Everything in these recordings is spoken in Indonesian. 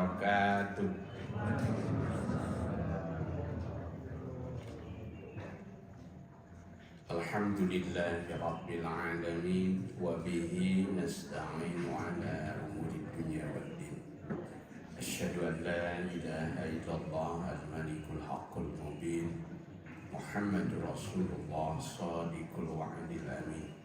wabarakatuh. Alhamdulillahi rabbil alamin wa bihi nasta'inu ala umuri dunya waddin. Asyhadu an la ilaha illallah al-malikul haqqul mubin. Muhammadur Rasulullah shadiqul wa'dil amin.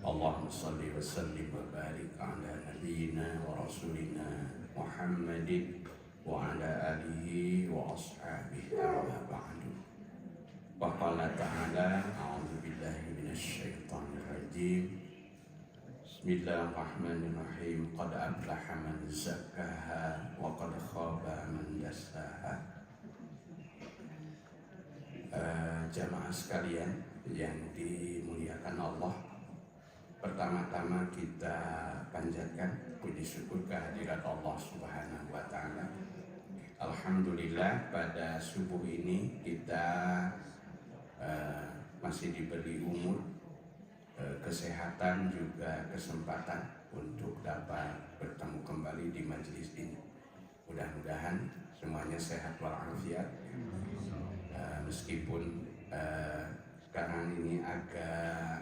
Allahumma salli wa sallim wa barik ala nabiyyina wa rasulina Muhammadin wa ala alihi wa ashabihi wa ba'du. Wa qala ta'ala a'udzu billahi minasy syaithanir rajim. Bismillahirrahmanirrahim. Qad aflaha man zakkaha wa qad khaba man dassaha. Jamaah sekalian yang dimuliakan Allah, pertama-tama kita panjatkan puji syukur kehadirat Allah Subhanahu wa taala. Alhamdulillah pada subuh ini kita masih diberi umur, kesehatan, juga kesempatan untuk dapat bertemu kembali di majelis ini. Mudah-mudahan semuanya sehat walafiat. Meskipun sekarang ini agak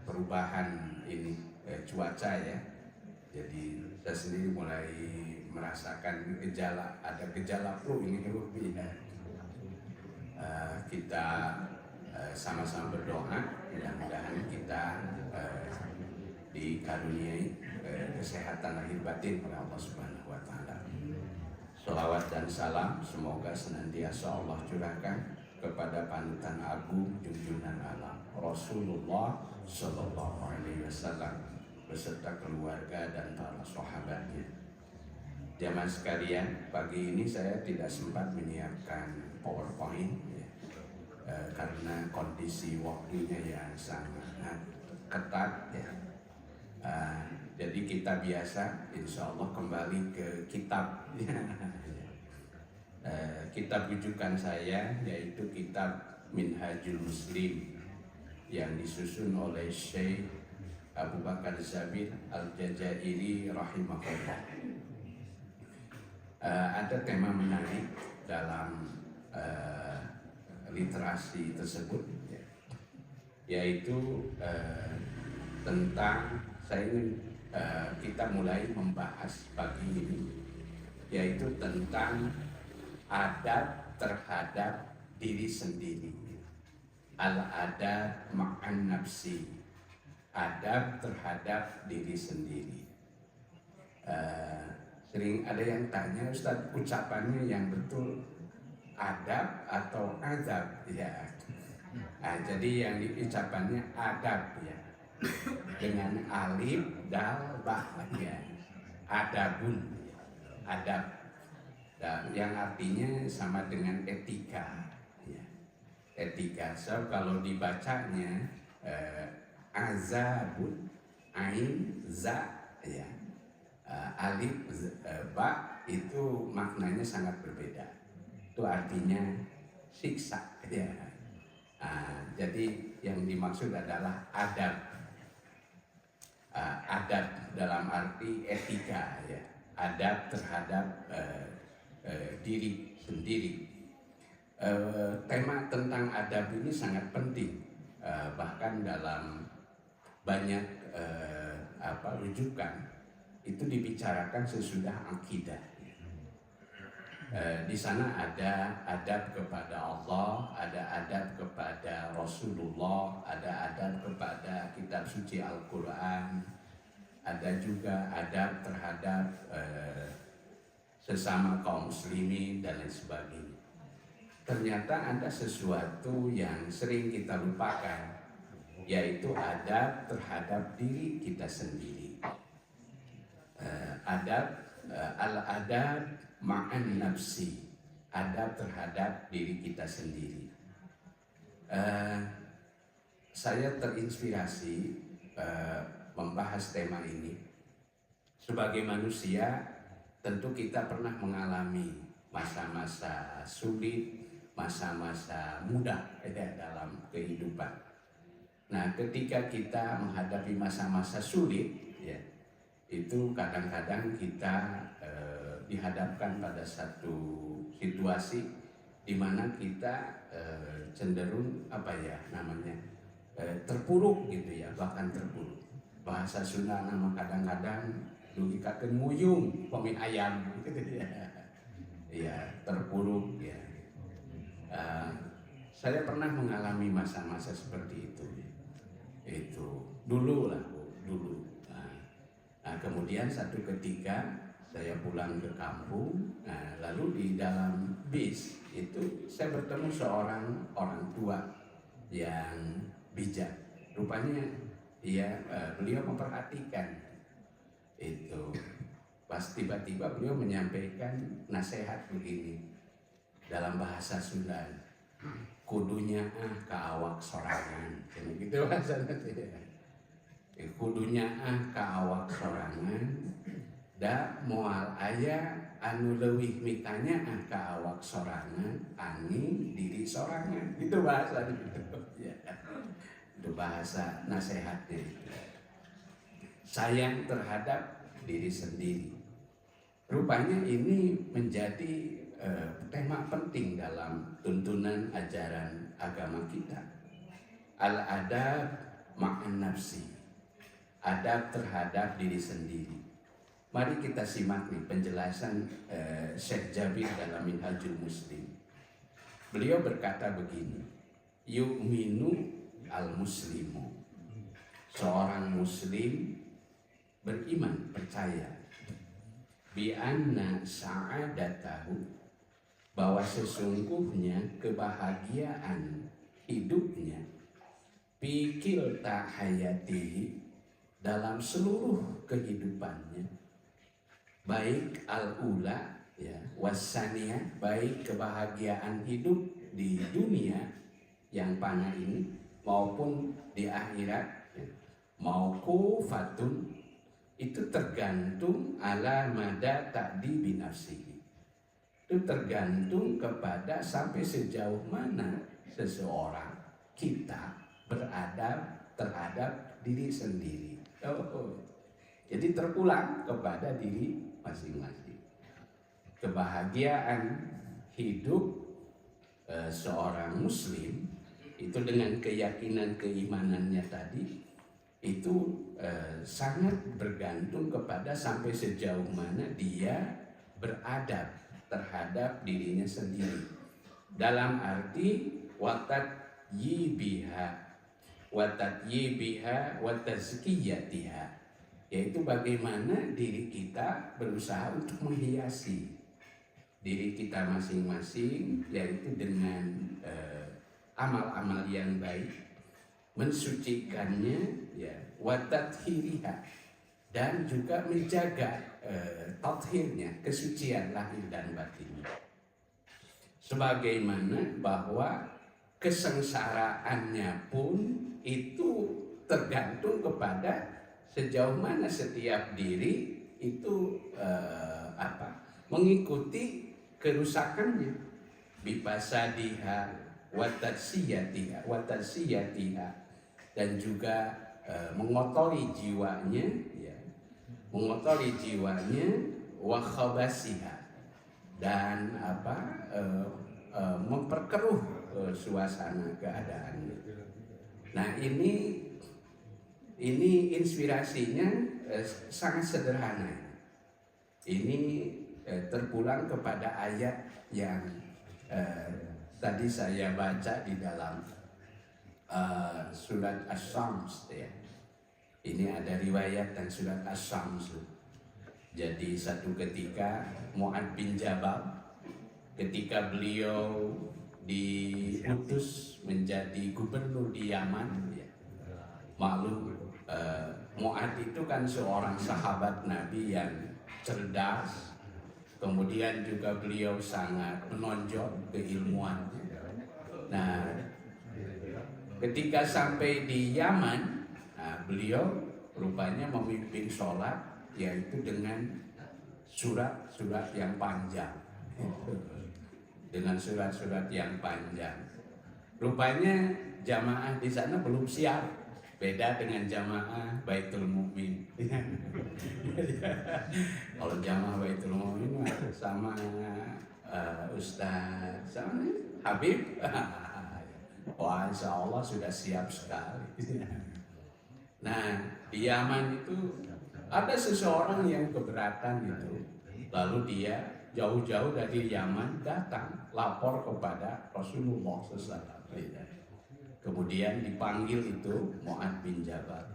perubahan ini cuaca ya. Jadi saya sendiri mulai merasakan ada gejala flu ini lebih. Kita sama-sama berdoa, mudah-mudahan kita dikaruniai kesehatan lahir batin oleh Allah Subhanahu wa taala. Sholawat dan salam semoga senantiasa Allah curahkan kepada panutan agung junjungan alam Rasulullah Sallallahu Alaihi Wasallam beserta keluarga dan para sahabatnya. Jamaah sekalian, pagi ini saya tidak sempat menyiapkan PowerPoint ya, karena kondisi waktunya yang sangat ketat ya. Jadi kita biasa insya Allah kembali ke kitab ya. Kitab rujukan saya yaitu kitab Minhajul Muslim yang disusun oleh Syekh Abu Bakar Zabir Al-Jazairi rahimahullah. Ada tema menarik dalam literasi tersebut ya, yaitu tentang kita mulai membahas pagi ini, yaitu tentang adab terhadap diri sendiri. Al-adab ma'an nafsi, adab terhadap diri sendiri. Sering ada yang tanya, Ustadz, ucapannya yang betul adab atau azab ya. Jadi yang ucapannya adab ya, dengan alif dal ba ya, adabun adab, yang artinya sama dengan etika ya. Etika. So kalau dibacanya azabun ain za ya, alif ba itu maknanya sangat berbeda. Itu artinya siksa ya. Jadi yang dimaksud adalah adab. Adab dalam arti etika ya, adab terhadap diri sendiri. Tema tentang adab ini sangat penting, bahkan dalam banyak rujukan itu dibicarakan sesudah akidah. Di sana ada adab kepada Allah, ada adab kepada Rasulullah, ada adab kepada kitab suci Al-Quran, ada juga adab terhadap sesama kaum muslimin dan lain sebagainya. Ternyata ada sesuatu yang sering kita lupakan, yaitu adab terhadap diri kita sendiri. Al-adab ma'an nafsi, adab terhadap diri kita sendiri. Saya terinspirasi membahas tema ini. Sebagai manusia, tentu kita pernah mengalami masa-masa sulit, masa-masa mudah dalam kehidupan. Nah, ketika kita menghadapi masa-masa sulit, ya, itu kadang-kadang kita dihadapkan pada satu situasi di mana kita cenderung terpuruk gitu ya, bahkan terpuruk. Bahasa Sunda nama kadang-kadang dugikakeun muyung pami ayam gitu ya. Ya, terpuruk ya. Saya pernah mengalami masa-masa seperti itu. Itu dulu lah, Bu, dulu. Nah, kemudian satu ketika saya pulang ke kampung, lalu di dalam bis itu saya bertemu seorang orang tua yang bijak. Rupanya beliau memperhatikan itu. Pas tiba-tiba beliau menyampaikan nasihat begini dalam bahasa Sunda, kudunya ka awak sorangan, gitu bahasanya. Kudunya ka awak sorangan, da moal aya anu leuwih mitanya ka awak sorangan, angin diri sorangan, itu bahasa ya. Itu bahasa nasihatnya. Sayang terhadap diri sendiri. Rupanya ini menjadi tema penting dalam tuntunan ajaran agama kita. Al-adab ma'an nafsi, adab terhadap diri sendiri. Mari kita simak nih penjelasan Syekh Jabir dalam Minhajul Muslim. Beliau berkata begini, yu'minu al-muslimu, seorang muslim beriman, percaya, bi anna sa'adatahu, bahwa sesungguhnya kebahagiaan hidupnya, pikil ta hayatihi, dalam seluruh kehidupannya, baik al-ula ya wasania, baik kebahagiaan hidup di dunia yang fana ini maupun di akhirat, mauqufatun, itu tergantung ala mada ta'dibi nafsihi, itu tergantung kepada sampai sejauh mana seseorang kita beradab terhadap diri sendiri. Jadi terpulang kepada diri masing-masing. Kebahagiaan hidup seorang muslim itu dengan keyakinan keimanannya tadi itu sangat bergantung kepada sampai sejauh mana dia beradab terhadap dirinya sendiri. Dalam arti watat yibiha wa tazkiyatiha, yaitu bagaimana diri kita berusaha untuk menghiasi diri kita masing-masing, yaitu dengan amal-amal yang baik, mensucikannya ya, wa tathhiriha, dan juga menjaga tathhirnya, kesucian lahir dan batinnya. Sebagaimana bahwa kesengsaraannya pun itu tergantung kepada sejauh mana setiap diri itu mengikuti kerusakannya, bifasadiha watadsiyatiha, dan juga mengotori jiwanya ya, wa khabasiha, dan memperkeruh suasana keadaannya. Nah, ini inspirasinya sangat sederhana. Ini terpulang kepada ayat yang tadi saya baca di dalam surat Asy-Syams ya. Ini ada riwayat dan surat Asy-Syams. Jadi satu ketika Mu'adz bin Jabal, ketika beliau diutus menjadi gubernur di Yaman ya, maklum Mu'adz itu kan seorang sahabat Nabi yang cerdas, kemudian juga beliau sangat menonjol keilmuannya. Nah, ketika sampai di Yaman, beliau rupanya memimpin sholat, yaitu dengan surat-surat yang panjang. Dengan surat-surat yang panjang. Rupanya jamaah di sana belum siap Beda dengan jamaah Baitul Mukmin. Kalau jamaah Baitul Mukmin sama Ustaz, sama Habib. Wah, insya Allah sudah siap sekali. Nah, di Yaman itu ada seseorang yang keberatan gitu, lalu dia jauh-jauh dari Yaman datang lapor kepada Rasulullah SAW. Kemudian dipanggil itu Mu'adz bin Jabal.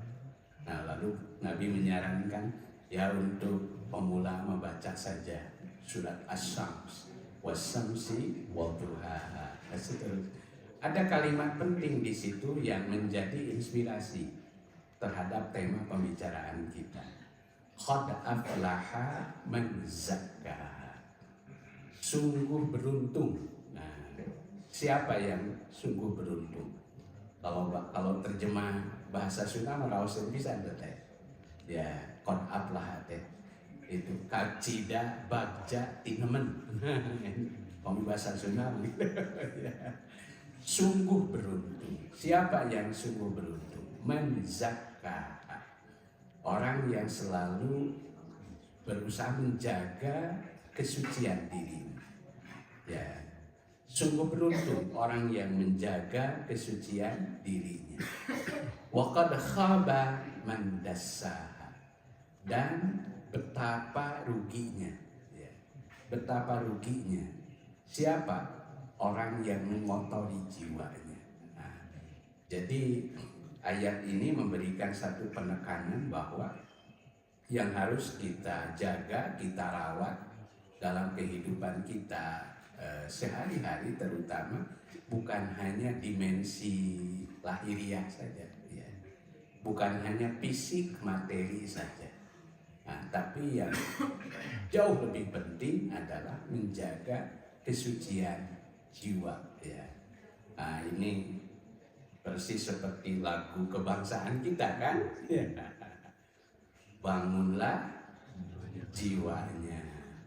Nah, lalu Nabi menyarankan ya untuk pemula membaca saja surat Asy-Syams, was-syamsi wadduhaha. Ada kalimat penting di situ yang menjadi inspirasi terhadap tema pembicaraan kita. Qad aflaha man zakkaha. Sungguh beruntung. Nah, siapa yang sungguh beruntung? Kalau terjemah bahasa Sunda merawasin bisa teh. Ya, qad aflaha teh. Itu kacida bagja tinemen. Bahasa Sunda. Sungguh beruntung. Siapa yang sungguh beruntung? Man zakkaha. Orang yang selalu berusaha menjaga kesucian diri. Ya, sungguh beruntung orang yang menjaga kesucian dirinya. Wa qad khaba man dassaha. Dan betapa ruginya, ya, betapa ruginya siapa orang yang mengotori jiwanya. Nah, jadi ayat ini memberikan satu penekanan bahwa yang harus kita jaga, kita rawat dalam kehidupan kita sehari-hari, terutama bukan hanya dimensi lahiriah saja, ya. Bukan hanya fisik materi saja, nah, tapi yang jauh lebih penting adalah menjaga kesucian jiwa, ya. Nah, ini persis seperti lagu kebangsaan kita kan, ya. Bangunlah jiwanya,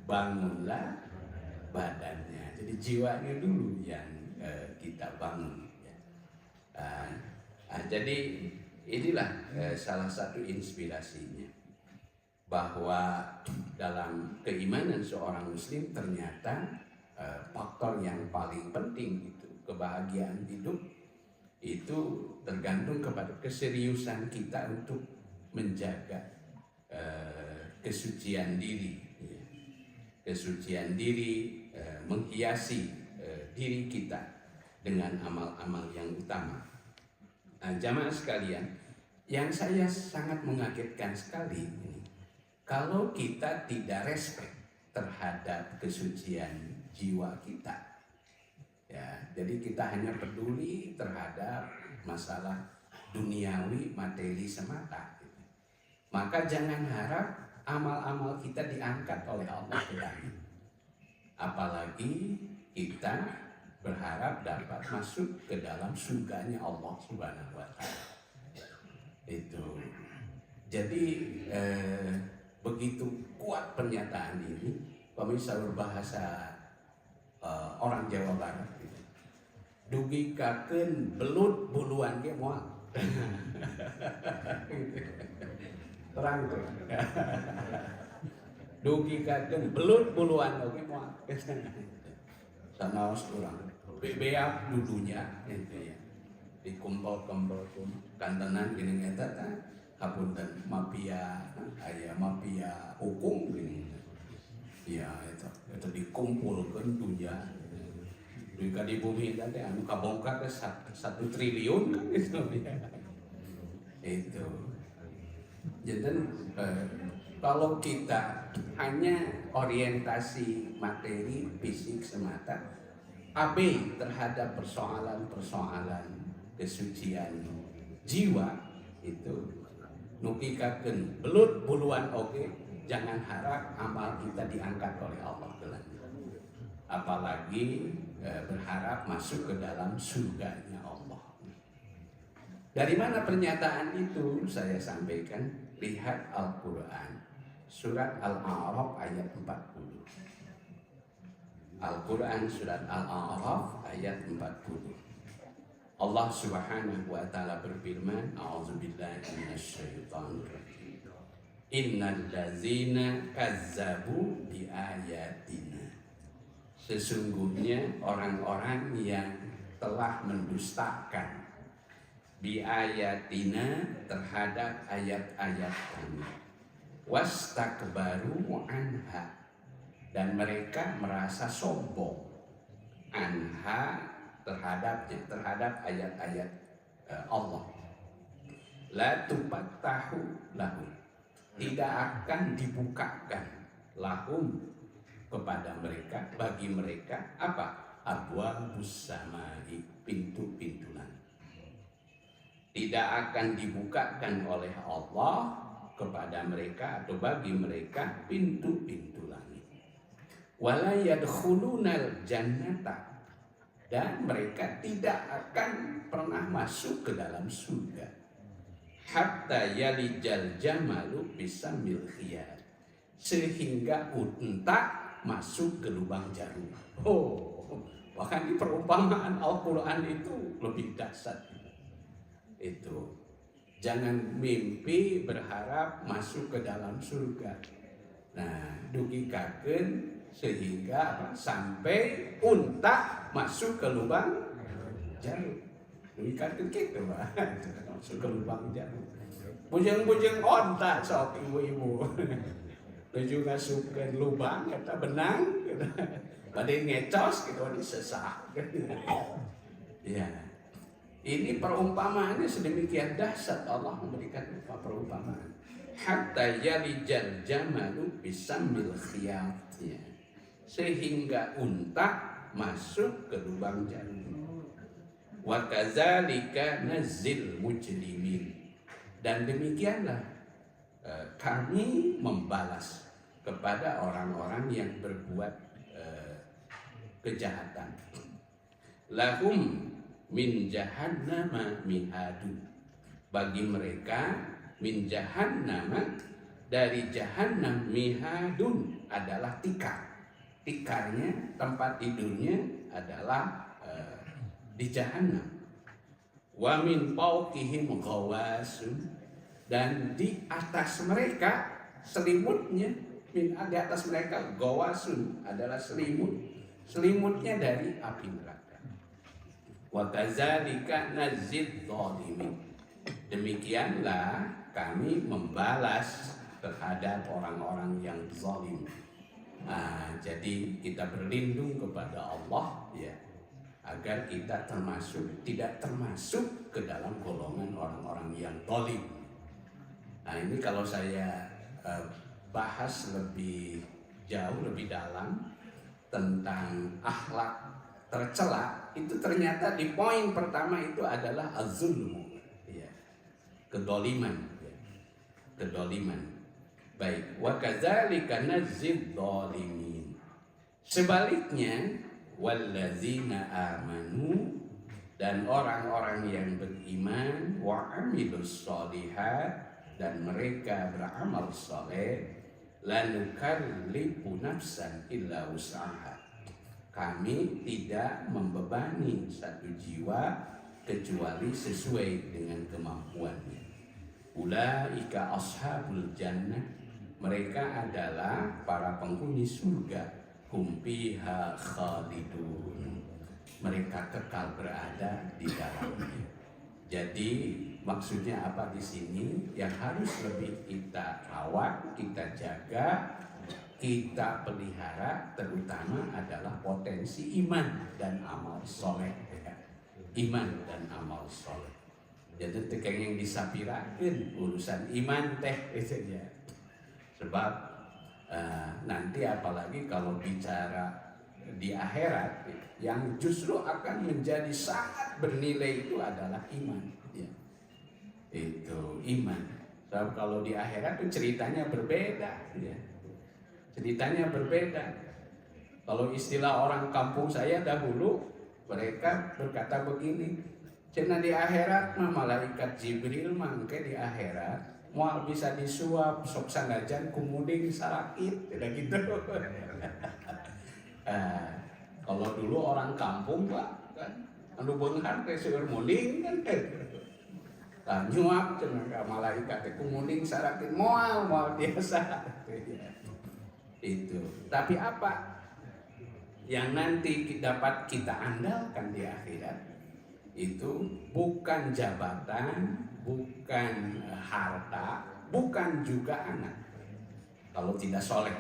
bangunlah badannya. Jadi jiwanya dulu yang kita bangun, ya. Jadi inilah salah satu inspirasinya, bahwa dalam keimanan seorang muslim ternyata faktor yang paling penting itu kebahagiaan hidup itu tergantung kepada keseriusan kita untuk menjaga kesucian diri, ya. Kesucian diri menghiasi diri kita dengan amal-amal yang utama. Nah, jamaah sekalian, yang saya sangat mengagetkan sekali ini, kalau kita tidak respect terhadap kesucian jiwa kita, ya, jadi kita hanya peduli terhadap masalah duniawi materi semata, gitu. Maka jangan harap amal-amal kita diangkat oleh Allah ke langit. Apalagi kita berharap dapat masuk ke dalam surganya Allah Subhanahu wa Ta'ala. Itu. Jadi begitu kuat pernyataan ini, pemirsa berbahasa orang Jawa Barat, gitu. Dugi kakeun belut buluan ge moal. Terang tuh. Dugi kakeun belut buluan oge moal. Sanaos urang bebeak dudunya gitu, ya. Dikumpul-kumpul kantenan gini eta teh hapunten mafia aya mafia hukum gini. Ya itu dikumpulkeun dunya. Duit di bumi teh anu kabongkar teh 1 triliun kan gitu, ya. Itu. Jadi kalau kita hanya orientasi materi fisik semata, abai terhadap persoalan-persoalan kesucian jiwa, itu nukikakeun belut buluan oke, jangan harap amal kita diangkat oleh Allah ke langit. Apalagi berharap masuk ke dalam surganya Allah. Dari mana pernyataan itu? Saya sampaikan, lihat Al-Quran, surat Al-A'raf ayat 40. Al-Quran surat Al-A'raf ayat 40. Allah Subhanahu wa taala berfirman, a'udzubillahi minasyaitonir rajim. Innal ladzina kazzabu bi ayatina. Sesungguhnya orang-orang yang telah mendustakan bi ayatina terhadap ayat-ayat kami. Wastakbaru anha, dan mereka merasa sombong anha terhadap ayat-ayat Allah. La tufattahu lahum, tidak akan dibukakan lahum kepada mereka, bagi mereka apa? Abwabus samai, pintu-pintu langit. Tidak akan dibukakan oleh Allah kepada mereka atau bagi mereka pintu-pintu langit. Wala yadkhulunal jannata, dan mereka tidak akan pernah masuk ke dalam surga. Hatta yalijal jamalu bisamil khiyat, sehingga unta masuk ke lubang jarum. Bahkan di perumpamaan Al-Quran itu lebih dahsyat. Itu jangan mimpi berharap masuk ke dalam surga. Nah, dugikakeun sehingga sampai unta masuk ke lubang jarum. Dugikakeun kitu mah masuk ke lubang jarum. Bujeng-bujeng onta sok ibu-ibu. Tujuh ngasupkeun lubang eta benang, bade ngecos gitu disesak. Ya. Ini perumpamaannya sedemikian dahsyat, Allah memberikan perumpamaan. Hatta yalijal jamalu bisamil khiyatnya, sehingga unta masuk ke lubang jarum. Wa kadzalika nazil mujrimin, dan demikianlah kami membalas kepada orang-orang yang berbuat kejahatan. Lahum min jahannama mihadun, bagi mereka min jahannama, dari jahannam, mihadun adalah tikar. Tikarnya, tempat tidurnya adalah di jahannam. Wa min fawqihim ghawasun, dan di atas mereka selimutnya, di atas mereka ghawasun adalah selimut, selimutnya dari api neraka. Wa kadzalika nazid dzalimin, demikianlah kami membalas terhadap orang-orang yang zalim. Jadi kita berlindung kepada Allah ya, agar kita tidak termasuk ke dalam golongan orang-orang yang zalim. Nah, ini kalau saya bahas lebih jauh, lebih dalam tentang akhlak tercela, itu ternyata di poin pertama itu adalah az-zulmu, ya, kedoliman, ya, kedoliman. Baik, wa kadzalika nazid dzalimin. Sebaliknya, wallazina amanu, dan orang-orang yang beriman, wa amilus sholihat, dan mereka beramal saleh, lanukallifu nafsan illa wus'aha, kami tidak membebani satu jiwa kecuali sesuai dengan kemampuannya. Ulaika ashabul jannah, mereka adalah para penghuni surga, hum fiha khalidun, mereka kekal berada di dalamnya. Jadi maksudnya apa di sini? Yang harus lebih kita rawat, kita jaga, kita pelihara, terutama adalah potensi iman dan amal soleh. Iman dan amal soleh. Jadi tekan yang disapirakan urusan iman teh itu ya. Sebab nanti apalagi kalau bicara di akhirat, yang justru akan menjadi sangat bernilai itu adalah iman, ya. Itu iman. Sebab kalau di akhirat itu ceritanya berbeda, ya. Ceritanya berbeda. Kalau istilah orang kampung saya dahulu, mereka berkata begini, cenah di akhirat mah malaikat Jibril mangke di akhirat moal bisa disuap sok sanajan kumuding sarakit, tidak gitu. Kalau dulu orang kampung Pak, kan anu beunghar teh seueur muling kan tah nyuap cenah ka malaikat teh kumuning sarakin moal biasa. Itu. Tapi apa yang nanti dapat kita andalkan di akhirat itu bukan jabatan, bukan harta, bukan juga anak. Kalau tidak soleh,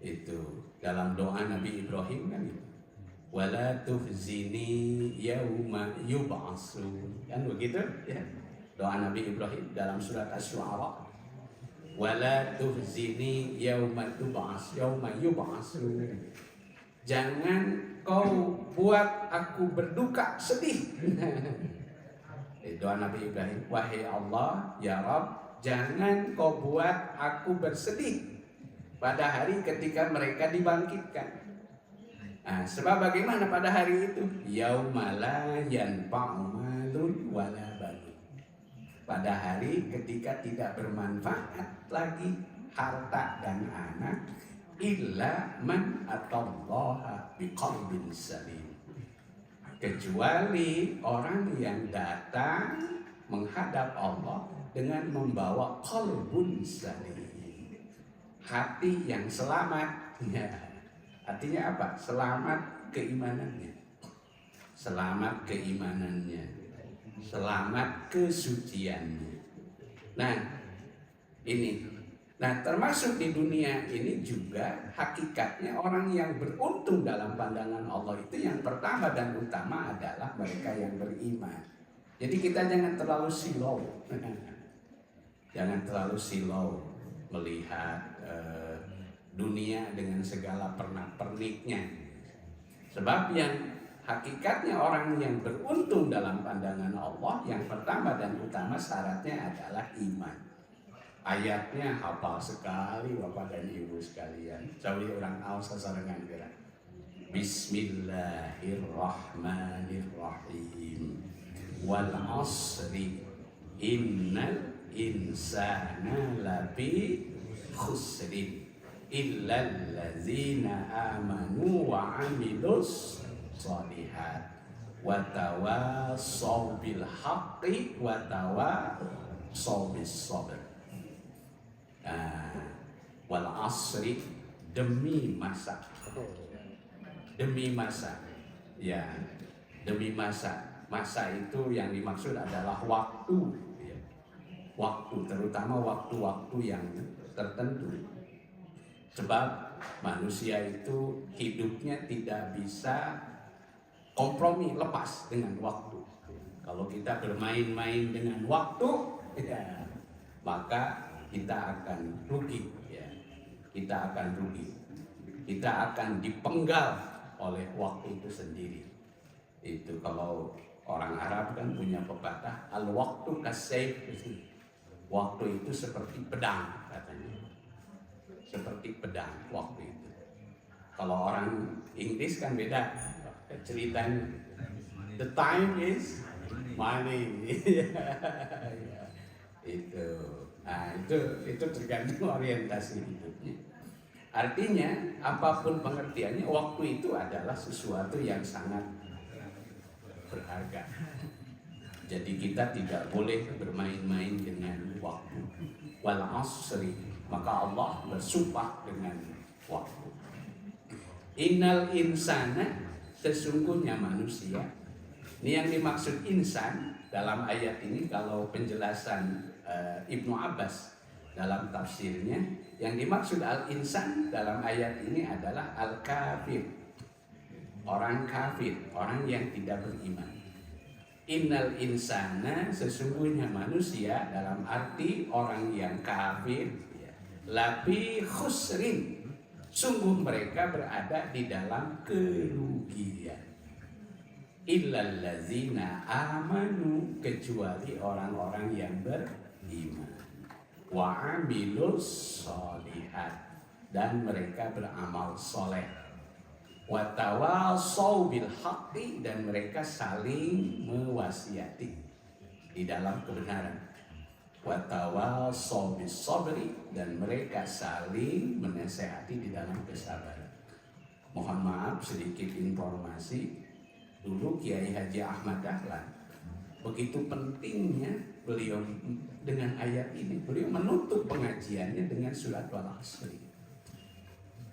itu dalam doa Nabi Ibrahim kan itu. Wala tuhzini yauma yub'atsun. Kan begitu ya. Doa Nabi Ibrahim dalam surat Asy-Syu'ara. Wala tuhzini yauma yub'atsun. Jangan kau buat aku berduka sedih. Doa Nabi Ibrahim, wahai Allah, ya Rabb, jangan kau buat aku bersedih pada hari ketika mereka dibangkitkan. Nah, sebab bagaimana pada hari itu? Yauma la yanfa'u malun wala banun. Pada hari ketika tidak bermanfaat lagi harta dan anak, illa man atallaha biqalbin salim. Kecuali orang yang datang menghadap Allah dengan membawa qalbun salim, hati yang selamat. Ya. Artinya apa? Selamat keimanannya, selamat keimanannya, selamat kesuciannya. Nah, ini. Nah, termasuk di dunia ini juga hakikatnya orang yang beruntung dalam pandangan Allah itu yang pertama dan utama adalah mereka yang beriman. Jadi kita jangan terlalu silau, jangan terlalu silau melihat dunia dengan segala pernak-perniknya. Sebab yang hakikatnya orang yang beruntung dalam pandangan Allah yang pertama dan utama syaratnya adalah iman. Ayatnya hafal sekali Bapak dan Ibu sekalian. Sawi orang aus sasarengan gerak. Bismillahirrahmanirrahim. Wal asri innal insana lafi khusrin illal ladzina amanu wa amilus sholihat wa tawassaw bil haqqi wa tawassaw bis sabr. Wal asri, demi masa, ya, demi masa itu yang dimaksud adalah waktu, ya. Waktu, terutama waktu-waktu yang tertentu. Sebab manusia itu hidupnya tidak bisa kompromi lepas dengan waktu. Kalau kita bermain-main dengan waktu, ya, maka kita akan rugi, ya. Kita akan rugi. Kita akan dipenggal oleh waktu itu sendiri. Itu kalau orang Arab kan punya pepatah al-waqtu kas-sayf. Waktu itu seperti pedang katanya. Seperti pedang waktu itu. Kalau orang Inggris kan beda ceritanya. The time is money. Itu. Nah, itu tergantung orientasi hidupnya. Artinya apapun pengertiannya, waktu itu adalah sesuatu yang sangat berharga. Jadi kita tidak boleh bermain-main dengan waktu. Wal asri, maka Allah bersumpah dengan waktu. Innal insana, sesungguhnya manusia. Ini yang dimaksud insan dalam ayat ini kalau penjelasan Ibnu Abbas dalam tafsirnya, yang dimaksud al-insan dalam ayat ini adalah al-kafir, orang kafir, orang yang tidak beriman. Innal insana, sesungguhnya manusia dalam arti orang yang kafir, lafi khusrin, sungguh mereka berada di dalam kerugian. Illal ladzina amanu, kecuali orang-orang yang beriman. Wa amilus sholihat, dan mereka beramal soleh. Wa tawassaw bil haqqi, dan mereka saling mewasiati di dalam kebenaran. Wa tawassaw bis sabri, dan mereka saling menasehati di dalam kesabaran. Mohon maaf sedikit informasi. Dulu Kiai Haji Ahmad Dahlan, begitu pentingnya beliau dengan ayat ini, beliau menutup pengajiannya dengan surat Wal Asri.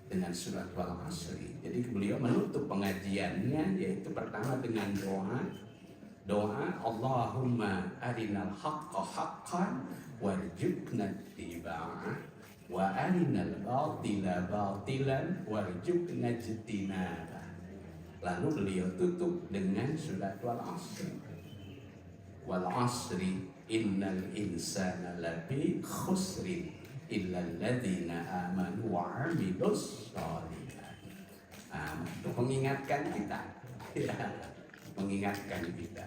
Dengan surat Wal Asri. Jadi beliau menutup pengajiannya yaitu pertama dengan doa Allahumma arinal haqqa haqqan warzuqna ittiba'ah wa arinal batila batilan warzuqna ijtinabah. Lalu beliau tutup dengan surat Wal Asri. Wal Asri innal insana lafi khusrin illal ladzina amanu wa 'amilus shalihat. Untuk mengingatkan kita. Ya, mengingatkan kita.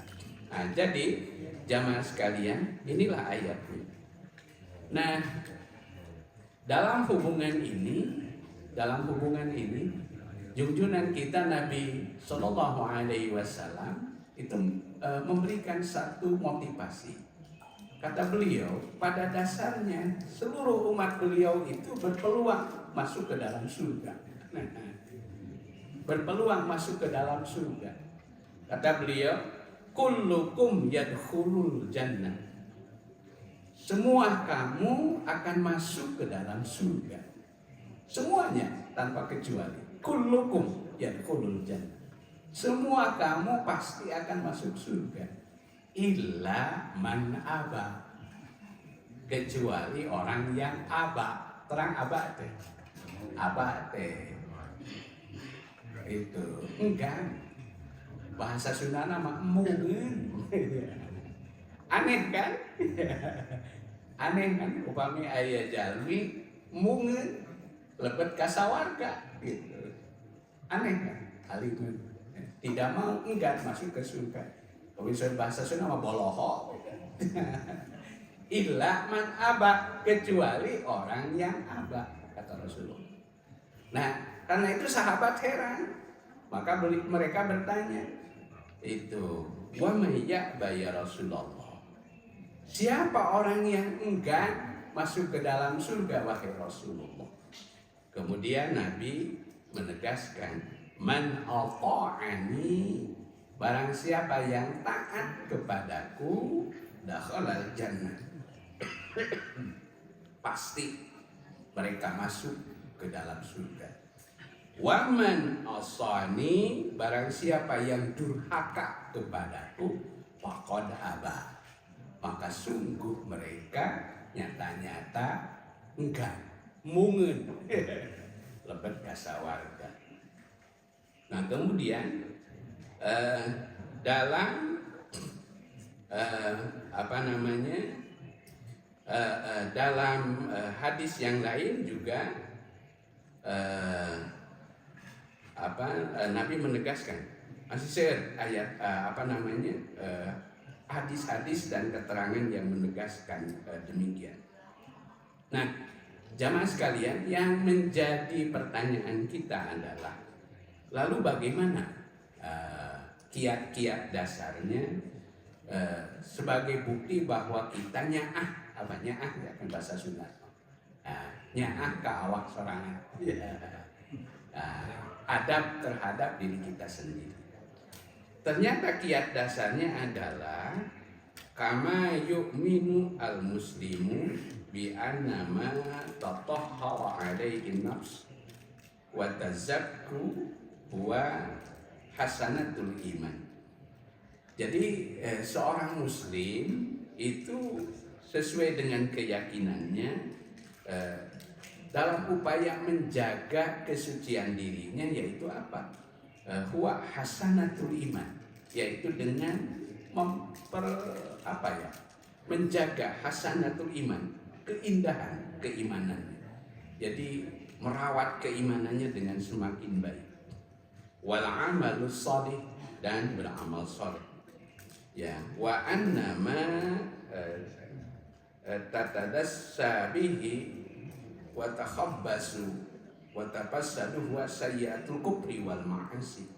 Jadi jamaah sekalian, inilah ayatnya. Nah, dalam hubungan ini, junjungan kita Nabi Shallallahu Alaihi Wasallam itu memberikan satu motivasi. Kata beliau, pada dasarnya seluruh umat beliau itu berpeluang masuk ke dalam surga. Berpeluang masuk ke dalam surga. Kata beliau, kullukum yadkhulul jannah. Semua kamu akan masuk ke dalam surga. Semuanya tanpa kecuali. Kullukum yadkhulul jannah. Semua kamu pasti akan masuk surga. Illa man aba. Kecuali orang yang aba. Terang aba teh. Aba teh. Itu enggak. Bahasa Sunda nama mungkin. Aneh kan? Aneh kan? Upami aya jalmi mungkin lebet kasawarga gitu. Aneh kan? Alimun. Tidak mau enggak masuk ke surga. Kalau bahasa Sunda mah boloho. Illa man aba, kecuali orang yang aba, kata Rasulullah. Nah, karena itu sahabat heran. Maka mereka bertanya, itu wa may ya'ba ya Rasulullah. Siapa orang yang enggan masuk ke dalam surga wahai Rasulullah? Kemudian Nabi menegaskan, man ata'ani, barang siapa yang taat kepadaku dakhalal jannah. Pasti mereka masuk ke dalam surga. Waman asani, barang siapa yang durhaka kepadaku faqad aba, maka sungguh mereka nyata-nyata enggan mungen lebet kasawarga. Nah kemudian dalam dalam hadis yang lain juga Nabi menegaskan asisir ayat hadis-hadis dan keterangan yang menegaskan demikian. Nah, jamaah sekalian, yang menjadi pertanyaan kita adalah lalu bagaimana kiat-kiat dasarnya sebagai bukti bahwa kita nyaah ya kan bahasa Sunda. Nyaah ke awak sorangan. Adab terhadap diri kita sendiri. Ternyata kiat dasarnya adalah kama yu'minu al-muslimu bi anna ma tatahhara alaihi nafs wa tazakku wa hasanatul iman. Jadi seorang muslim itu sesuai dengan keyakinannya dalam upaya menjaga kesucian dirinya, yaitu apa? Huwa hasanatul iman, yaitu dengan menjaga hasanatul iman, keindahan keimanannya. Jadi merawat keimanannya dengan semakin baik. Wal amalus shalih, dan beramal shalih. Ya, wa annama tatadassa bihi wa takhabbasu wa tafassadu wa sayyatul kufri wal ma'asi.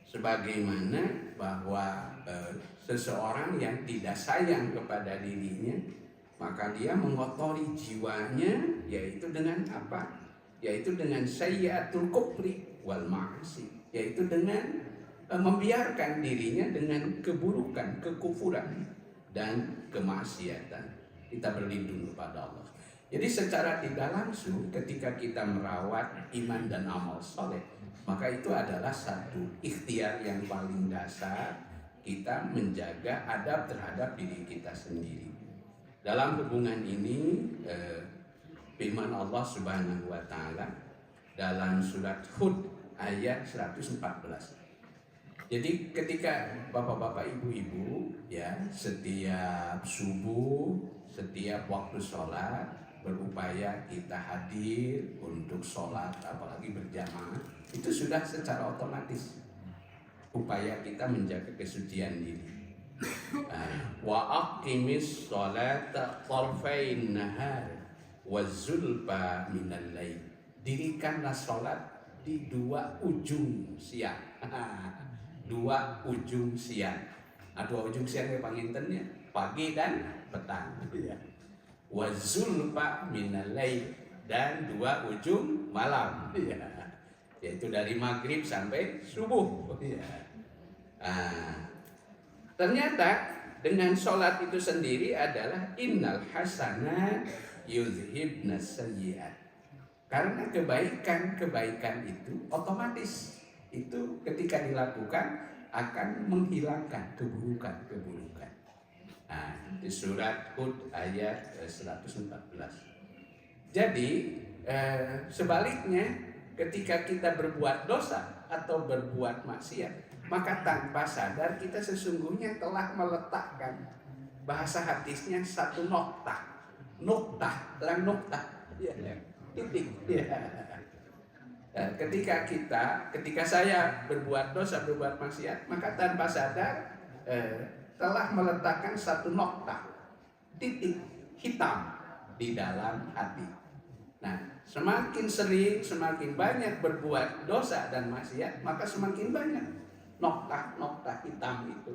Sebagaimana bahwa seseorang yang tidak sayang kepada dirinya, maka dia mengotori jiwanya, yaitu dengan apa? Yaitu dengan sayyatul kufri wal ma'asi, yaitu dengan membiarkan dirinya dengan keburukan, kekufuran dan kemaksiatan. Kita berlindung kepada Allah. Jadi secara tidak langsung ketika kita merawat iman dan amal soleh, maka itu adalah satu ikhtiar yang paling dasar kita menjaga adab terhadap diri kita sendiri. Dalam hubungan ini firman Allah Subhanahu wa taala dalam surat Hud ayat 114. Jadi ketika bapak-bapak, ibu-ibu ya setiap subuh, setiap waktu sholat berupaya kita hadir untuk sholat, apalagi berjamaah, itu sudah secara otomatis upaya kita menjaga kesucian diri. Wa aqimis sholata tarfain nahar wa zulfa minal lail. Dirikanlah sholat di dua ujung siang. Dua ujung siang. Dua ujung siang ya pangintennya, pagi dan petang. Wa zulfa minal lail, dan dua ujung malam. Yaitu dari maghrib sampai subuh. Ternyata dengan sholat itu sendiri adalah innal hasanat yuzhibnas sayyi'at. Karena kebaikan-kebaikan itu otomatis itu ketika dilakukan akan menghilangkan keburukan-keburukan. Di surat Hud ayat 114. Jadi sebaliknya, ketika kita berbuat dosa atau berbuat maksiat, maka tanpa sadar kita sesungguhnya telah meletakkan, bahasa hadisnya, satu noktah, titik. Ketika saya berbuat dosa, berbuat maksiat, maka tanpa sadar telah meletakkan satu noktah, titik hitam di dalam hati. Nah, semakin sering, semakin banyak berbuat dosa dan maksiat, maka semakin banyak noktah-noktah hitam itu.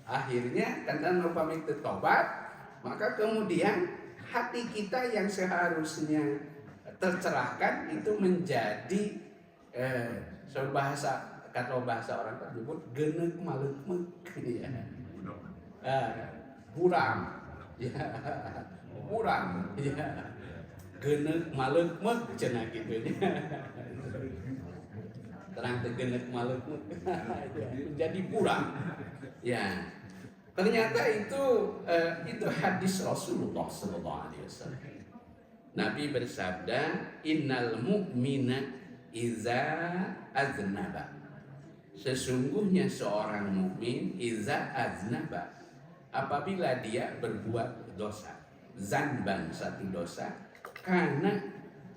Akhirnya karena upami itu tobat, maka kemudian hati kita yang seharusnya tercerahkan itu menjadi kata bahasa orang tersebut genek malekmek, buram, genek malekmek cenah gitu. Terang tegenek malekmek menjadi buram. Ya, ternyata itu hadis Rasulullah SAW. Nabi bersabda, innal mu'mina iza aznaba. Sesungguhnya seorang mukmin iza aznaba, apabila dia berbuat dosa, zanban, satu dosa, karena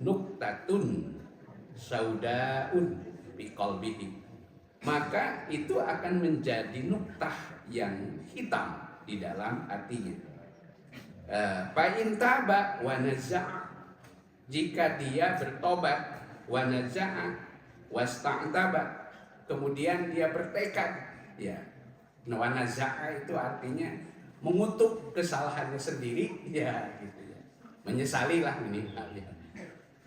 nuktatun saudaun bi qalbihi, maka itu akan menjadi nuktah yang hitam di dalam hatinya. Fa in taba wa naza'a, jika dia bertobat, wa naza'a wasta'taba, kemudian dia bertekad, ya. Wa naza'a itu artinya mengutuk kesalahannya sendiri, ya gitu ya. Menyesalilah ini, ya.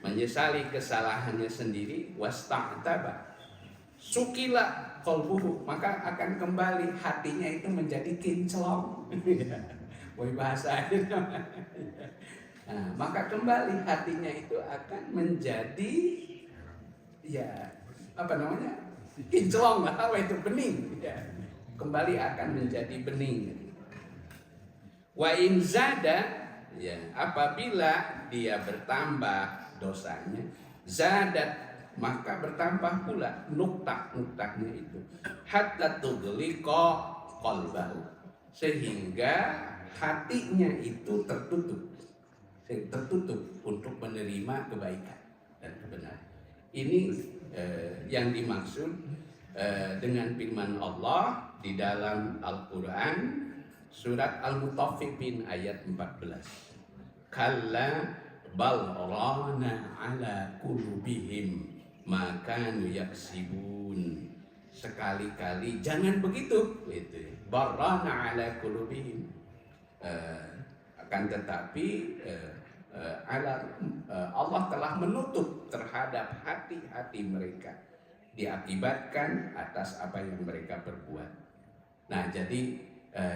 Menyesali kesalahannya sendiri, wasta'taba, sukila qalbuhu, maka akan kembali hatinya itu menjadi kinclong. Boy bahasa itu. Nah, maka kembali hatinya itu akan menjadi kinclong lah, itu bening, ya. Kembali akan menjadi bening. Wa in zada, ya, apabila dia bertambah dosanya, zadat, maka bertambah pula nuktah-nuktahnya itu, hatta tughliqa qalbahu, sehingga hatinya itu tertutup untuk menerima kebaikan dan kebenaran. Ini yang dimaksud dengan firman Allah di dalam Al-Quran surat Al-Mutaffifin ayat 14. Kalla bal rana ala qulubihim ma kanu yaksibun. Sekali-kali jangan begitu, gitu. Barana ala qulubihim, akan tetapi Allah telah menutup terhadap hati-hati mereka diakibatkan atas apa yang mereka perbuat. Nah, jadi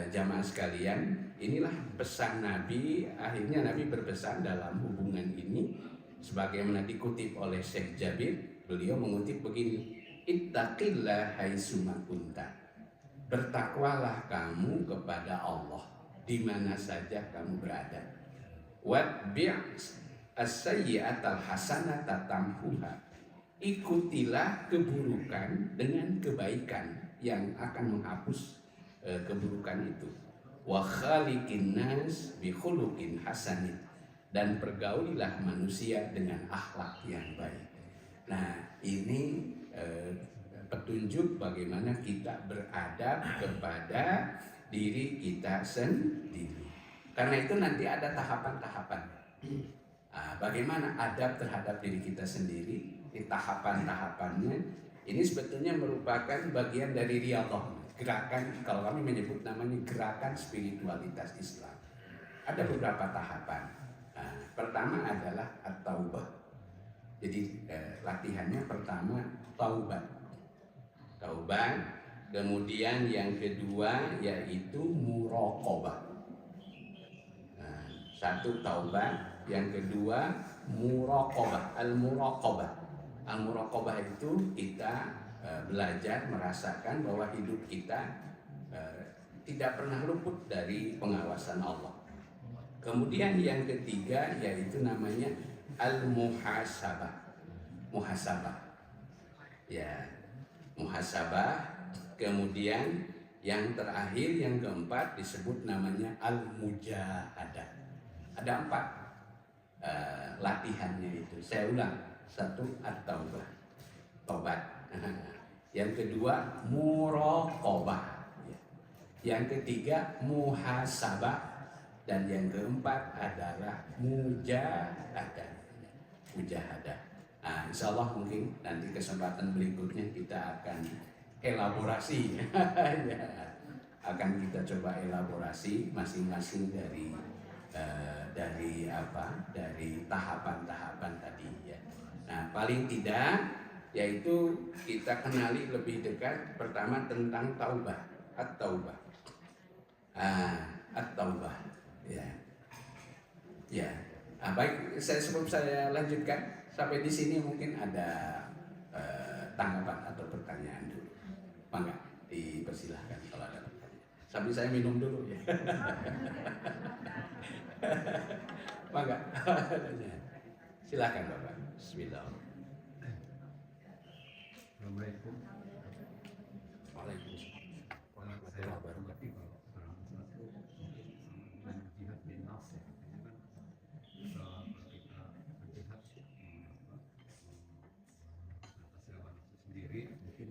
jamaah sekalian, inilah pesan Nabi. Akhirnya Nabi berpesan dalam hubungan ini, sebagaimana dikutip oleh Syekh Jabir. Beliau mengutip begini, ittaqillah haitsuma kunta, bertakwalah kamu kepada Allah di mana saja kamu berada. Watbi' as-sayyi'atal hasanata tamhuha, ikutilah keburukan dengan kebaikan yang akan menghapus keburukan itu. Wa khaliqin nas bi khuluqin hasanin, dan pergaulilah manusia dengan akhlak yang baik. Nah, ini petunjuk bagaimana kita beradab kepada diri kita sendiri. Karena itu nanti ada tahapan-tahapan. Bagaimana adab terhadap diri kita sendiri, di tahapan-tahapannya. Ini sebetulnya merupakan bagian dari riyadhah, gerakan, kalau kami menyebut namanya gerakan spiritualitas Islam. Ada beberapa tahapan. Pertama adalah at-taubah. Jadi latihannya pertama taubat. Kemudian yang kedua yaitu muraqabah. Satu taubat, yang kedua muraqabah. Al-muraqabah itu kita belajar merasakan bahwa hidup kita tidak pernah luput dari pengawasan Allah. Kemudian yang ketiga yaitu namanya al-muhasabah. Muhasabah. Kemudian yang terakhir, yang keempat disebut namanya al-mujahadah. Ada 4 latihannya itu. Saya ulang. 1 at-taubah, tobat. Yang kedua muraqabah. Yang ketiga muhasabah. Dan yang keempat adalah mujahadah. Insya Allah mungkin nanti kesempatan berikutnya kita akan elaborasi. Akan kita coba elaborasi masing-masing dari tahapan-tahapan tadi ya. Nah, paling tidak yaitu kita kenali lebih dekat pertama tentang taubah, at-taubah. At-taubah ya. Baik, sebelum saya lanjutkan sampai di sini mungkin ada tanggapan atau pertanyaan dulu. Mangga dipersilahkan kalau ada pertanyaan. Sambil saya minum dulu ya. Mangga. Silakan Bapak. Bismillah. Assalamualaikum. Waalaikumsalam. Saya baru ngerti kalau jihad bin nafs ya. Ini kan kita berjihad atas hawa nafsu sendiri, mungkin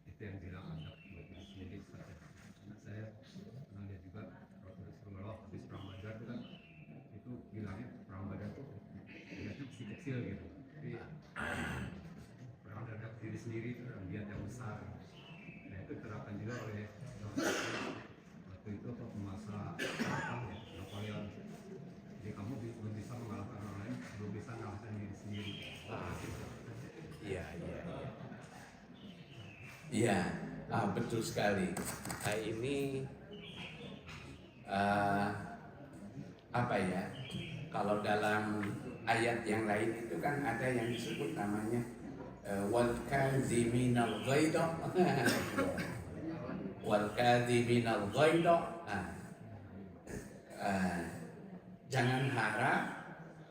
itu yang bilang adab buat diri sendiri saja. Karena saya pernah lihat juga Rasulullah habis Ramadan itu kan itu bilangnya Ramadan itu lihatnya kecil gitu. Tapi perang terhadap diri sendiri itu adalah niat yang besar. Nah itu terapkan juga oleh waktu itu masa Napoleon. Jadi kamu belum bisa mengalahkan orang lain, belum bisa mengalahkan diri sendiri. Iya, betul sekali. Ini apa ya? Kalau dalam ayat yang lain itu kan ada yang disebut namanya wal kadziminal ghaidha. Wal kadziminal ghaidha. Jangan harap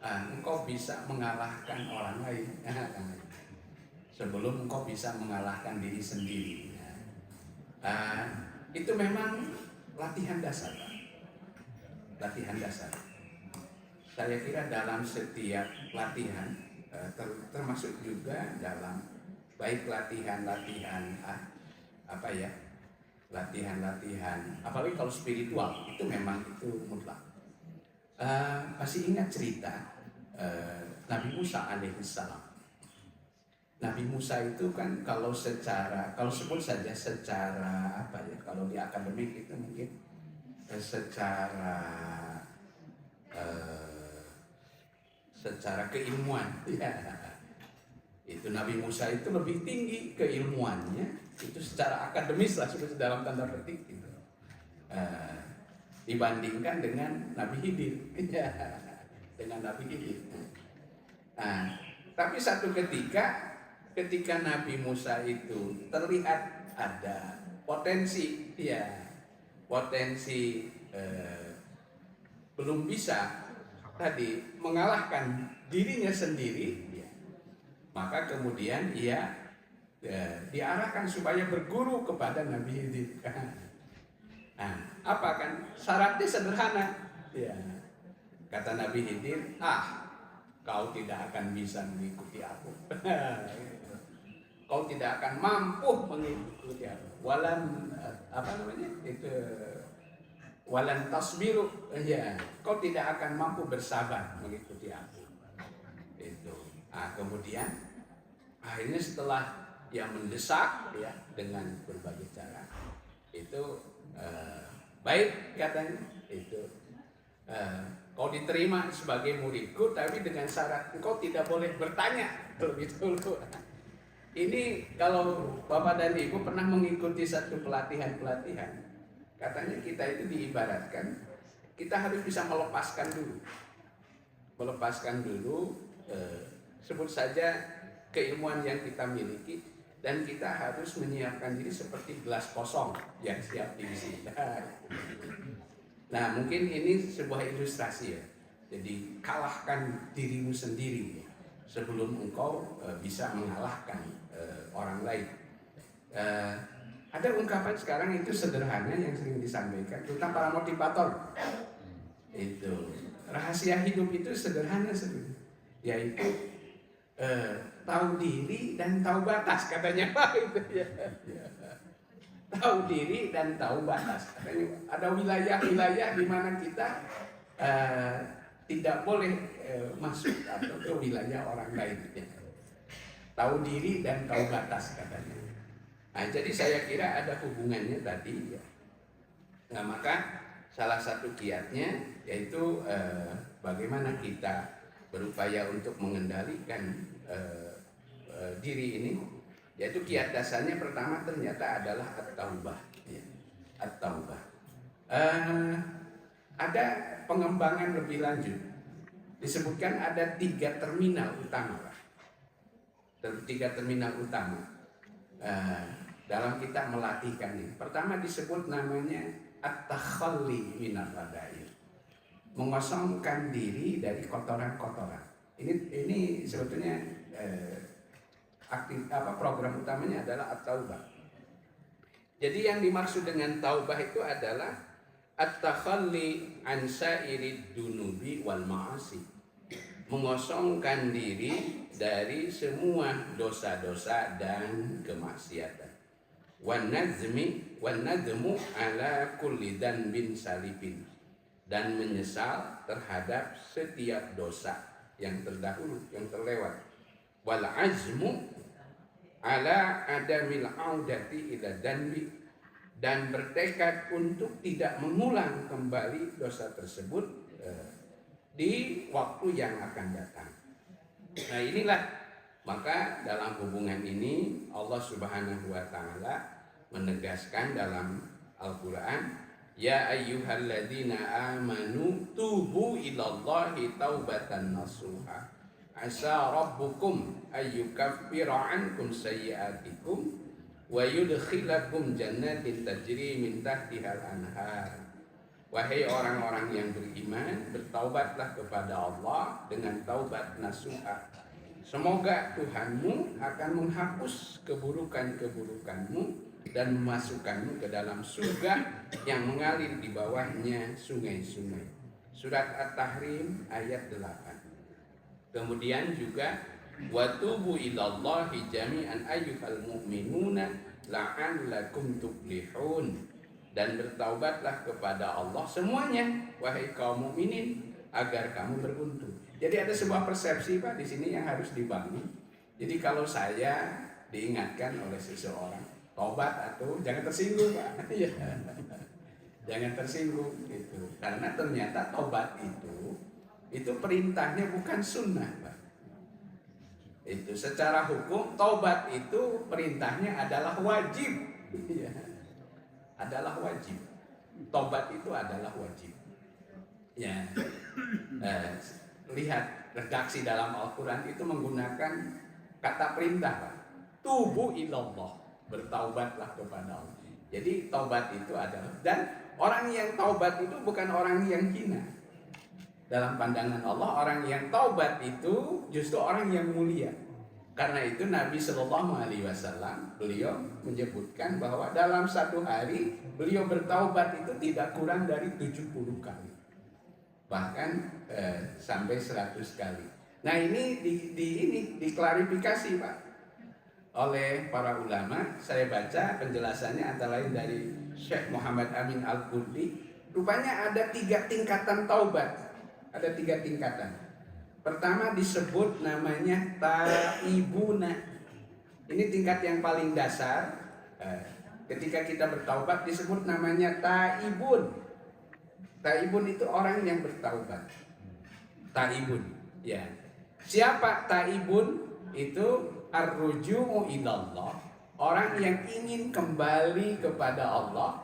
engkau bisa mengalahkan orang lain sebelum engkau bisa mengalahkan diri sendiri. Itu memang latihan dasar, Pak. Latihan dasar. Saya kira dalam setiap latihan, termasuk juga dalam baik latihan-latihan latihan-latihan, apalagi kalau spiritual itu memang itu mutlak. Masih ingat cerita Nabi Musa alaihissalam. Nabi Musa itu kan kalau sebut saja secara kalau di akademik itu mungkin secara keilmuan Itu Nabi Musa itu lebih tinggi keilmuannya, itu secara akademis lah seperti dalam tanda petik gitu. Dibandingkan dengan Nabi Khidir. Ya, dengan Nabi Khidir. Tapi satu ketika Nabi Musa itu terlihat ada potensi, ya potensi belum bisa tadi mengalahkan dirinya sendiri, ya, maka kemudian ia diarahkan supaya berguru kepada Nabi Khidir. Apa kan syaratnya sederhana, ya, kata Nabi Khidir, kau tidak akan bisa mengikuti aku. Kau tidak akan mampu mengikuti aku. Walan tasbiru, ya, kau tidak akan mampu bersabar mengikuti aku. Itu. Kemudian akhirnya setelah yang mendesak, ya, dengan berbagai cara, itu baik katanya, itu kau diterima sebagai muridku, tapi dengan syarat engkau tidak boleh bertanya terlebih dahulu. Ini kalau Bapak dan Ibu pernah mengikuti satu pelatihan, katanya kita itu diibaratkan kita harus bisa melepaskan dulu, sebut saja keilmuan yang kita miliki, dan kita harus menyiapkan diri seperti gelas kosong yang siap diisi. Nah, mungkin ini sebuah ilustrasi, ya. Jadi kalahkan dirimu sendiri, ya, sebelum engkau bisa mengalahkan orang lain. Ada ungkapan sekarang itu sederhana yang sering disampaikan, terutama para motivator. Itu rahasia hidup itu sederhana sebenarnya, yaitu tahu diri dan tahu batas, katanya. Itu ya. Tahu diri dan tahu batas. Katanya ada wilayah-wilayah di mana kita tidak boleh masuk atau ke wilayah orang lain. Ya. Tahu diri dan tahu batas, katanya. Jadi saya kira ada hubungannya tadi, ya. Nah, maka salah satu kiatnya yaitu bagaimana kita berupaya untuk mengendalikan diri ini. Yaitu kiat dasarnya pertama ternyata adalah at-taubah, ya. At-taubah. Ada pengembangan lebih lanjut. Disebutkan ada 3 terminal utama, Pak. 3 terminal utama dalam kita melatihkan ini. Pertama disebut namanya at-takhalli minar radail. Mengosongkan diri dari kotoran-kotoran. Ini sebetulnya program utamanya adalah at-taubah. Jadi yang dimaksud dengan taubah itu adalah at-takhalli an sa'irid dunubi wal ma'asi. Mengosongkan diri dari semua dosa-dosa dan kemaksiatan. Wan nadmu ala kulli dhanbin salibin. Dan menyesal terhadap setiap dosa yang terdahulu, yang terlewat. Wal azmu ala adamil audati ila dhanbi, dan bertekad untuk tidak mengulang kembali dosa tersebut di waktu yang akan datang. Nah, inilah maka dalam hubungan ini Allah Subhanahu wa taala menegaskan dalam Al-Qur'an, ya ayyuhalladzina amanu tubu ilallahi taubatan nasuha. Asa rabbukum ayyukaffira ankum sayyi'atikum wa yudkhilakum jannatin tajri min tahtihal anhar. Wahai orang-orang yang beriman, bertaubatlah kepada Allah dengan taubat nasuha. Semoga Tuhanmu akan menghapus keburukan-keburukanmu dan memasukkanmu ke dalam surga yang mengalir di bawahnya sungai-sungai. Surat At-Tahrim ayat 8. Kemudian juga watubu ilallahi jami'an ayyuhal mu'minuna la'allakum tuflihun, dan bertaubatlah kepada Allah semuanya wahai kaum mukminin agar kamu beruntung. Jadi ada sebuah persepsi, Pak, di sini yang harus dibangun. Jadi kalau saya diingatkan oleh seseorang tobat atau jangan tersinggung, Pak. Jangan tersinggung gitu. Karena ternyata tobat itu perintahnya bukan sunnah, Pak. Itu secara hukum taubat itu perintahnya adalah wajib. Ya, adalah wajib. Taubat itu adalah wajib. Ya, lihat redaksi dalam Al-Quran itu menggunakan kata perintah, Pak. Tubu ilallah, bertaubatlah kepada Allah. Jadi taubat itu adalah, dan orang yang taubat itu bukan orang yang hina. Dalam pandangan Allah, orang yang taubat itu justru orang yang mulia. Karena itu Nabi Shallallahu Alaihi Wasallam beliau menyebutkan bahwa dalam satu hari beliau bertaubat itu tidak kurang dari 70 kali, bahkan sampai 100 kali. Nah ini diklarifikasi Pak oleh para ulama. Saya baca penjelasannya antara lain dari Syekh Muhammad Amin Al-Qurdi. Rupanya ada 3 tingkatan taubat. Ada 3 tingkatan. Pertama disebut namanya taibuna. Ini tingkat yang paling dasar. Ketika kita bertaubat disebut namanya taibun. Taibun itu orang yang bertaubat. Taibun, ya. Siapa taibun? Itu ar-ruju'u ilallah. Orang yang ingin kembali kepada Allah.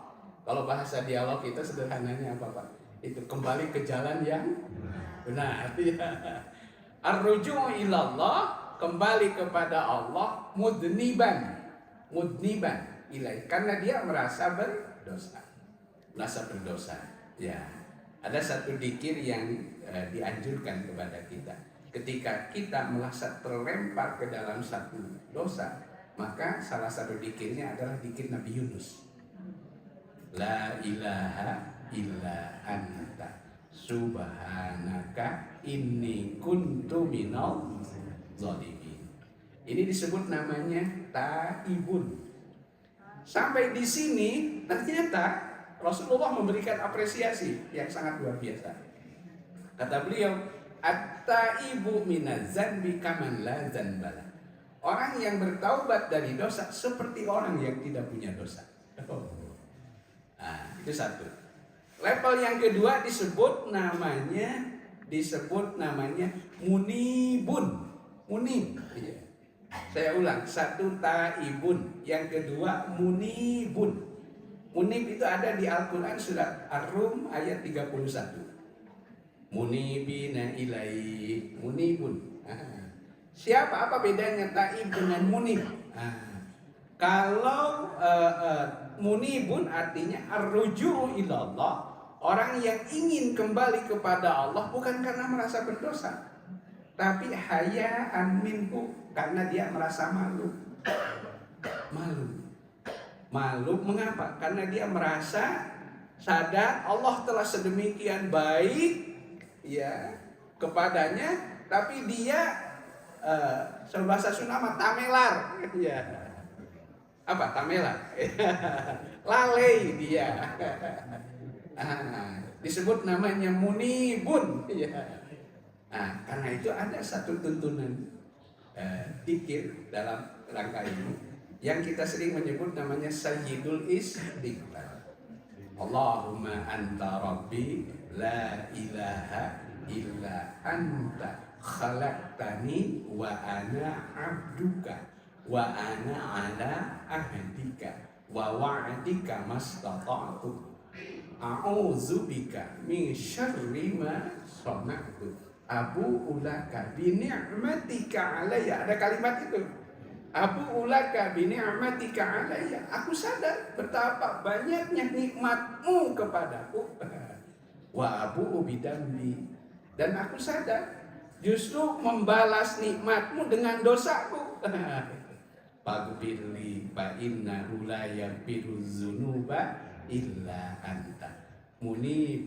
Kalau bahasa dialog kita sederhananya apa Pak? Itu kembali ke jalan yang benar. Ya. Ar-ruju'u ilallah, kembali kepada Allah, mudniban ilaih, karena dia merasa berdosa. Ya. Ada satu dzikir yang dianjurkan kepada kita. Ketika kita merasa terlempar ke dalam satu dosa, maka salah satu dzikirnya adalah dzikir Nabi Yunus. La ilaha illa anta subhanaka inni kuntu minal zalimin. Ini disebut namanya taibun. Sampai di sini ternyata Rasulullah memberikan apresiasi yang sangat luar biasa. Kata beliau, at-taibu minaz zanbi kaman la zanbala. Orang yang bertaubat dari dosa seperti orang yang tidak punya dosa. Nah, itu satu. Level yang kedua disebut namanya munibun. Munib. Saya ulang, satu taibun, yang kedua munibun. Munib itu ada di Al-Quran surat Ar-Rum ayat 31. Munibina ilaihi, munibun. Siapa, apa bedanya taib dengan munib? Kalau munibun artinya ar-ruju'u ilallah, orang yang ingin kembali kepada Allah bukan karena merasa berdosa, tapi haya'an minhu, karena dia merasa malu. Malu mengapa? Karena dia merasa sadar Allah telah sedemikian baik ya kepadanya, tapi dia bahasa Sunda tamelar ya. Apa tamelar? Lalai dia. Disebut namanya munibun ya. Karena itu ada satu tuntunan dzikir dalam rangka ini yang kita sering menyebut namanya Sayyidul Istighfar. Allahumma anta rabbi la ilaha illa anta khalaqtani wa ana abduka wa ana ala ahdika wa wa'dika mastata'tu a'udzubika min syarri ma sana'tu abu ulaka bi ni'matika alayya. Ada kalimat itu, abu ulaka bi ni'matika alayya. Aku sadar betapa banyaknya nikmatmu kepadaku. Wa abu bidambi, dan aku sadar justru membalas nikmatmu dengan dosaku. Faghfirli fa innahu la yaghfiru dzunuba illa anta. Munib.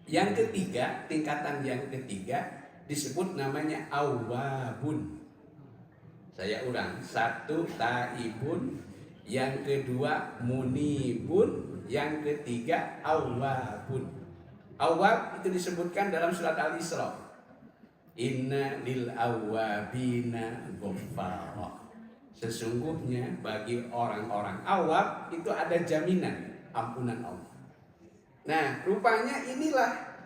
Yang ketiga, tingkatan yang ketiga disebut namanya awwabun. Saya ulang, satu taibun, yang kedua munibun, yang ketiga awwabun. Awwab itu disebutkan dalam surat Al-Isra. Inna lil awwabina ghaffara. Sesungguhnya bagi orang-orang awwab itu ada jaminan ampunan Allah. Nah, rupanya inilah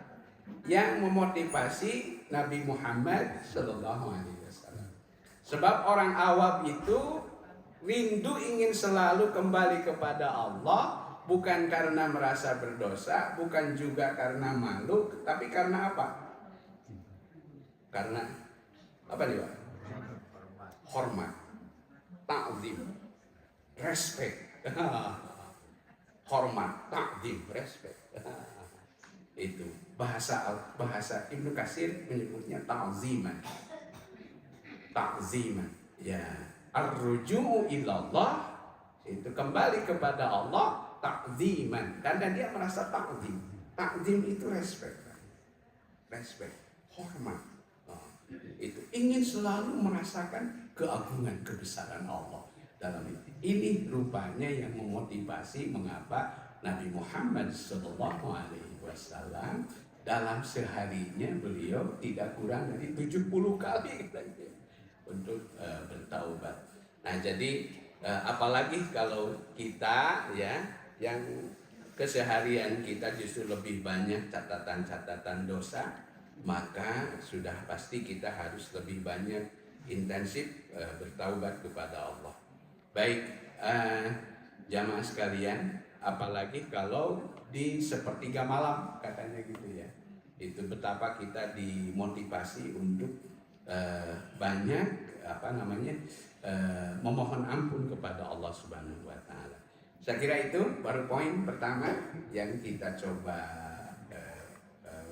yang memotivasi Nabi Muhammad Sallallahu Alaihi Wasallam. Sebab orang awam itu rindu ingin selalu kembali kepada Allah, bukan karena merasa berdosa, bukan juga karena malu, tapi karena apa? Karena apa nih Pak? Hormat, ta'zim, respect. Hormat, ta'zim, respect. Itu bahasa Ibnu Katsir menyebutnya ta'ziman. Ta'ziman. Ya, ar-ruju'u ilallah, itu kembali kepada Allah, ta'ziman, karena dia merasa ta'zim. Ta'zim itu respect. Respect, hormat. Itu ingin selalu merasakan keagungan kebesaran Allah dalam itu. Ini rupanya yang memotivasi mengapa Nabi Muhammad Sallallahu Alaihi Wasallam dalam seharinya beliau tidak kurang dari 70 kali untuk bertaubat. Nah, jadi apalagi kalau kita ya yang keseharian kita justru lebih banyak catatan-catatan dosa, maka sudah pasti kita harus lebih banyak intensif bertaubat kepada Allah. Baik, jamaah sekalian, apalagi kalau di sepertiga malam katanya gitu ya, itu betapa kita dimotivasi untuk banyak memohon ampun kepada Allah Subhanahu wa Ta'ala. Saya kira itu baru poin pertama yang kita coba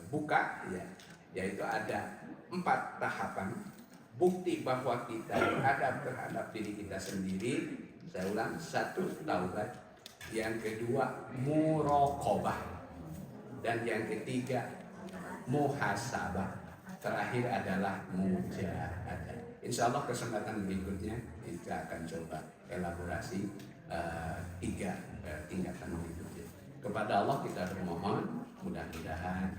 buka ya, yaitu ada 4 tahapan bukti bahwa kita beradab terhadap diri kita sendiri. Saya ulang, 1, taubat, yang kedua muraqabah, dan yang ketiga muhasabah, terakhir adalah mujahadah. Insya Allah kesempatan berikutnya kita akan coba elaborasi 3 tingkatan berikutnya. Kepada Allah kita bermohon, mudah-mudahan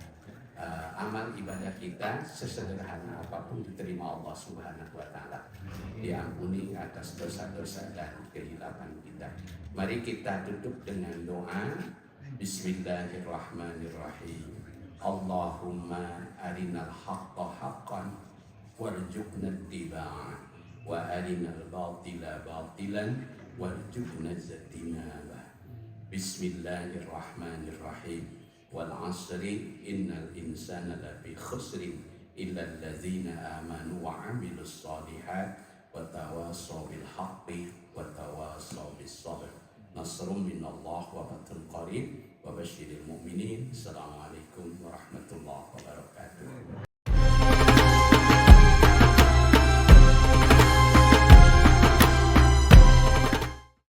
amal ibadah kita sesederhana apapun diterima Allah Subhanahu wa Ta'ala, diampuni atas dosa-dosa dan kehilapan kita. Mari kita tutup dengan doa. Bismillahirrahmanirrahim. Allahumma arinal haqqa haqqan warzuqna ittiba'ah, wa arinal batila batilan warzuqna ijtinabah. Bismillahirrahmanirrahim. Wal 'asri innal insana lafi khusrin illa allazina amanu wa 'amilus shalihat wa tawassaw bil haqqi wa tawassaw bis sabr. Nasrun minallah wa fathun qarib wa basyiril mu'minin. Assalamualaikum warahmatullahi wabarakatuh.